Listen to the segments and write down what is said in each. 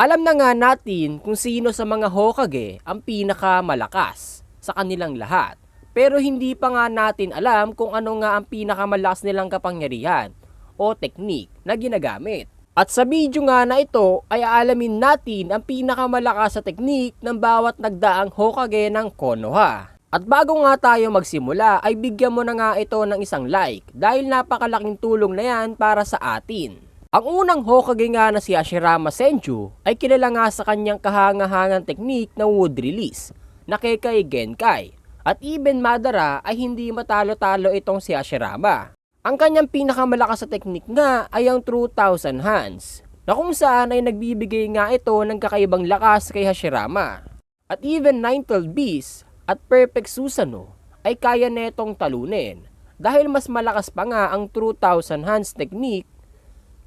Alam na nga natin kung sino sa mga Hokage ang pinakamalakas sa kanilang lahat. Pero hindi pa nga natin alam kung ano nga ang pinakamalakas nilang kapangyarihan o teknik na ginagamit. At sa video nga na ito ay aalamin natin ang pinakamalakas sa teknik ng bawat nagdaang Hokage ng Konoha. At bago nga tayo magsimula ay bigyan mo na nga ito ng isang like dahil napakalaking tulong na yan para sa atin. Ang unang Hokage nga na si Hashirama Senju ay kilala nga sa kanyang kahangahangang teknik na wood release na Kekkei Genkai. At even Madara ay hindi matalo-talo itong si Hashirama. Ang kanyang pinakamalakas sa teknik nga ay ang True Thousand Hands na kung saan ay nagbibigay nga ito ng kakaibang lakas kay Hashirama. At even Nine-Tailed Beast at Perfect Susanoo ay kaya netong talunin dahil mas malakas pa nga ang True Thousand Hands technique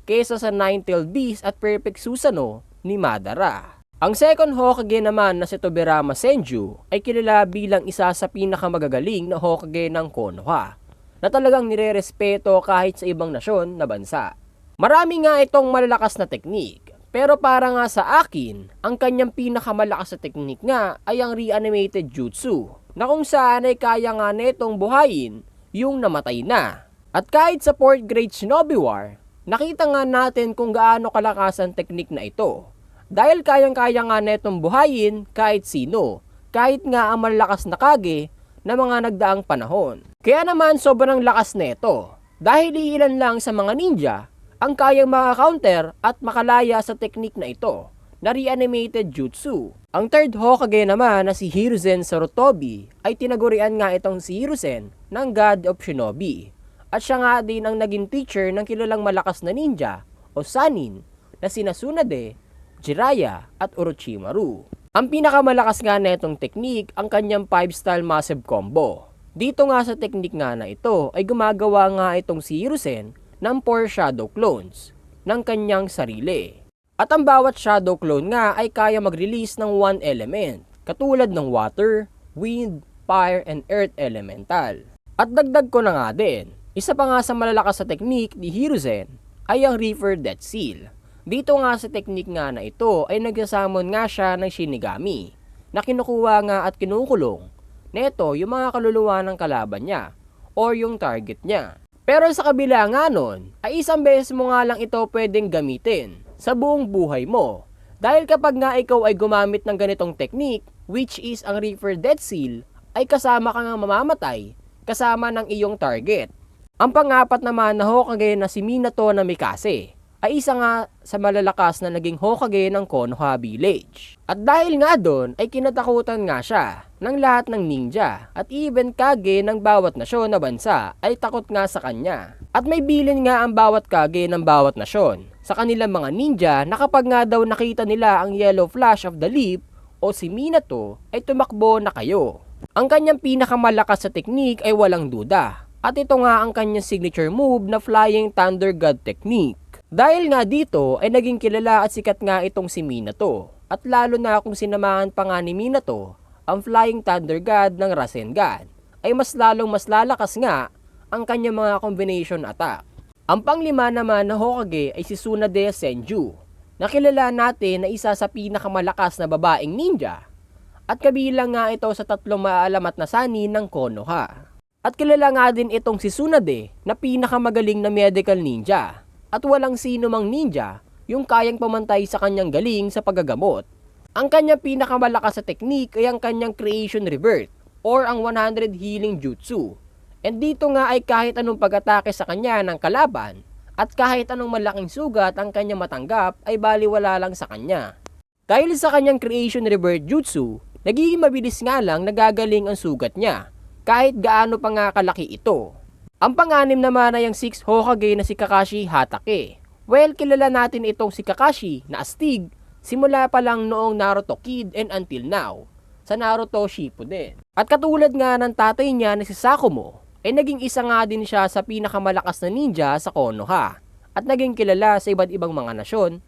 kesa sa Nine-Tailed Beast at Perfect Susanoo ni Madara. Ang second Hokage naman na si Tobirama Senju ay kilala bilang isa sa pinakamagagaling na Hokage ng Konoha na talagang nirerespeto kahit sa ibang nasyon na bansa. Marami nga itong malalakas na teknik, pero para nga sa akin, ang kanyang pinakamalakas na teknik nga ay ang reanimated jutsu na kung saan ay kaya nga netong buhayin yung namatay na. At kahit sa 4th grade Shinobi War, nakita nga natin kung gaano kalakas ang teknik na ito. Dahil kayang-kaya nga netong buhayin kahit sino, kahit nga ang malakas na Kage na mga nagdaang panahon. Kaya naman sobrang lakas neto, dahil iilan lang sa mga ninja ang kayang maka-counter at makalaya sa teknik na ito, na reanimated jutsu. Ang third Hokage naman na si Hiruzen Sarutobi ay tinagurian nga itong si Hiruzen ng God of Shinobi. At siya nga din ang naging teacher ng kilalang malakas na ninja o Sannin na sina Tsunade, Jiraiya at Orochimaru. Ang pinakamalakas nga netong teknik ang kanyang 5-style massive combo. Dito nga sa teknik nga na ito ay gumagawa nga itong si Hiruzen ng 4 shadow clones ng kanyang sarili. At ang bawat shadow clone nga ay kaya mag-release ng 1 element katulad ng water, wind, fire, and earth elemental. At dagdag ko na nga din, isa pa nga sa malalakas sa teknik ni Hiruzen ay ang Reaper Death Seal. Dito nga sa teknik nga na ito ay nagsasamon nga siya ng Shinigami na kinukuha nga at kinukulong neto yung mga kaluluwa ng kalaban niya or yung target niya. Pero sa kabila nga nun ay isang beses mo nga lang ito pwedeng gamitin sa buong buhay mo. Dahil kapag nga ikaw ay gumamit ng ganitong teknik, which is ang Reaper Death Seal, ay kasama ka nga mamamatay kasama ng iyong target. Ang pang-apat naman na Hokage na si Minato na Mikase ay isa nga sa malalakas na naging Hokage ng Konoha Village. At dahil nga doon ay kinatakutan nga siya ng lahat ng ninja at even Kage ng bawat nasyon na bansa ay takot nga sa kanya. At may bilin nga ang bawat Kage ng bawat nasyon sa kanilang mga ninja na kapag nga daw nakita nila ang yellow flash of the leaf o si Minato ay tumakbo na kayo. Ang kanyang pinakamalakas sa teknik ay walang duda. At ito nga ang kanyang signature move na Flying Thunder God technique. Dahil nga dito ay naging kilala at sikat nga itong si Minato. At lalo na kung sinamahan pa nga ni Minato ang Flying Thunder God ng Rasengan, ay mas lalong mas lalakas nga ang kanyang mga combination attack. Ang panglima naman na Hokage ay si Tsunade Senju, na kilala natin na isa sa pinakamalakas na babaeng ninja. At kabilang nga ito sa 3 maaalamat na Sannin ng Konoha. At kilala nga din itong si Tsunade na pinakamagaling na medical ninja. At walang sino mang ninja yung kayang pamantay sa kanyang galing sa paggagamot. Ang kanyang pinakamalakas sa teknik ay ang kanyang Creation Revert or ang 100 Healing Jutsu. And dito nga ay kahit anong pag-atake sa kanya ng kalaban at kahit anong malaking sugat ang kanyang matanggap ay baliwala lang sa kanya. Dahil sa kanyang Creation Revert Jutsu, nagiging mabilis nga lang nagagaling ang sugat niya kahit gaano pa nga kalaki ito. Ang pang-anim naman ay ang 6 Hokage na si Kakashi Hatake. Well, kilala natin itong si Kakashi na astig simula pa lang noong Naruto Kid and until now sa Naruto Shippuden. At katulad nga ng tatay niya na si Sakumo, ay naging isa nga din siya sa pinakamalakas na ninja sa Konoha at naging kilala sa iba't ibang mga nasyon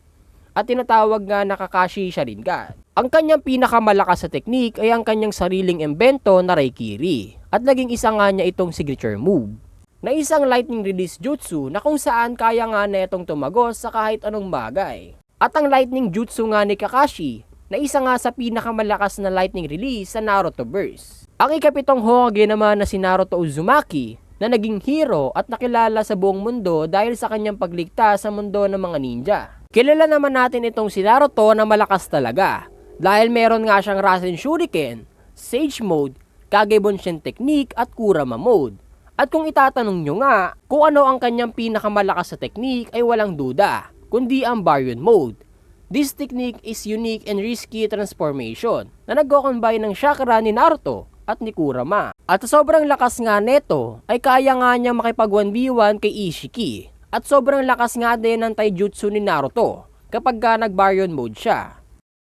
at tinatawag nga na Kakashi Sharingan. Ang kanyang pinakamalakas sa teknik ay ang kanyang sariling imbento na Raikiri at naging isa nga niya itong signature move na isang lightning release jutsu na kung saan kaya nga netong tumagos sa kahit anong bagay. At ang lightning jutsu nga ni Kakashi na isa nga sa pinakamalakas na lightning release sa Narutoverse. Ang ikapitong Hokage naman na si Naruto Uzumaki na naging hero at nakilala sa buong mundo dahil sa kanyang pagligtas sa mundo ng mga ninja. Kilala naman natin itong si Naruto na malakas talaga dahil meron nga siyang Rasen Shuriken, Sage Mode, Kage Bunshin Technique at Kurama Mode. At kung itatanong nyo nga kung ano ang kanyang pinakamalakas sa technique ay walang duda, kundi ang Baryon Mode. This technique is unique and risky transformation na nagko-combine ng chakra ni Naruto at ni Kurama. At sa sobrang lakas nga neto ay kaya nga niya makipag 1v1 kay Ishiki. At sobrang lakas nga din ng taijutsu ni Naruto kapag nag Baryon Mode siya.